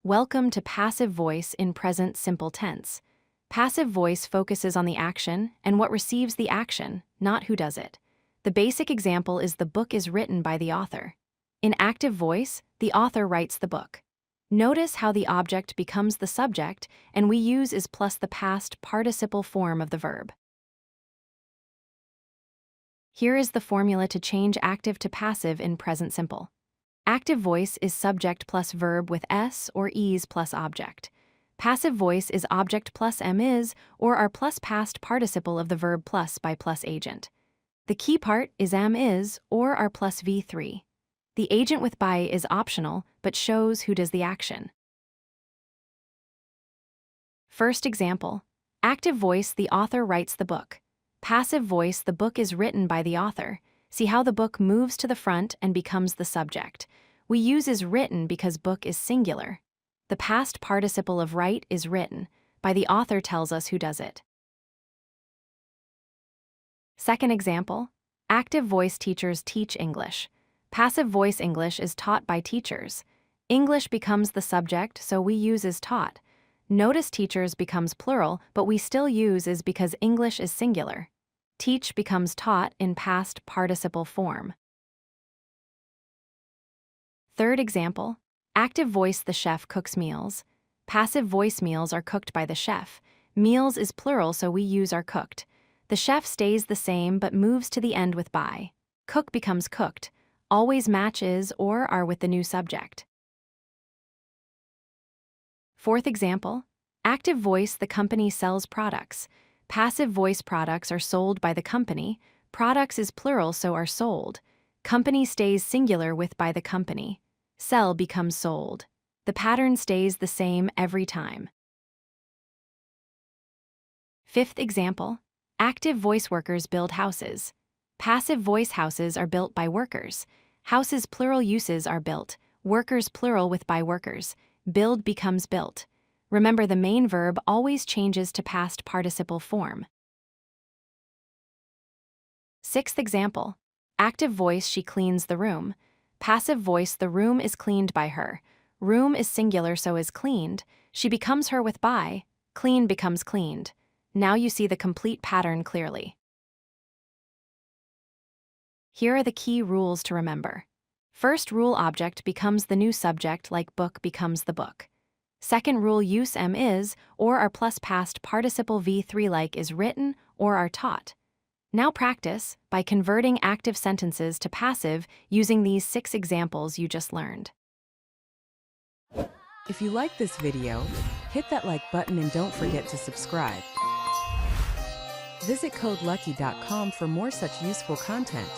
Welcome to passive voice in present simple tense. Passive voice focuses on the action and what receives the action, not who does it. The basic example is the book is written by the author. In active voice, the author writes the book. Notice how the object becomes the subject, and we use is plus the past participle form of the verb. Here is the formula to change active to passive in present simple. Active voice is subject plus verb with s or is plus object. Passive voice is object plus am is or are plus past participle of the verb plus by plus agent. The key part is am is or are plus v3. The agent with by is optional but shows who does the action. First example. Active voice, the author writes the book. Passive voice, the book is written by the author. See how the book moves to the front and becomes the subject. We use is written because book is singular. The past participle of write is written. By the author tells us who does it. Second example. Active voice teachers teach English. Passive voice English is taught by teachers. English becomes the subject, so we use is taught. Notice teachers becomes plural, but we still use is because English is singular. Teach becomes taught in past participle form. Third example. Active voice, the chef cooks meals. Passive voice meals are cooked by the chef. Meals is plural, so we use are cooked. The chef stays the same but moves to the end with by. Cook becomes cooked. Always match is or are with the new subject. Fourth example. Active voice, the company sells products. Passive voice products are sold by the company. Products is plural, so are sold. Company stays singular with by the company. Sell becomes sold. The pattern stays the same every time. Fifth example. Active voice workers build houses. Passive voice houses are built by workers. Houses plural uses are built. Workers plural with by workers. Build becomes built. Remember, the main verb always changes to past participle form. Sixth example. Active voice, she cleans the room. Passive voice, the room is cleaned by her. Room is singular, so is cleaned. She becomes her with by. Clean becomes cleaned. Now you see the complete pattern clearly. Here are the key rules to remember. First rule, object becomes the new subject like book becomes the book. Second rule, use am is or are plus past participle v3 like is written or are taught. Now practice by converting active sentences to passive using these 6 examples you just learned. If you like this video, hit that like button and don't forget to subscribe. Visit codelucky.com for more such useful content.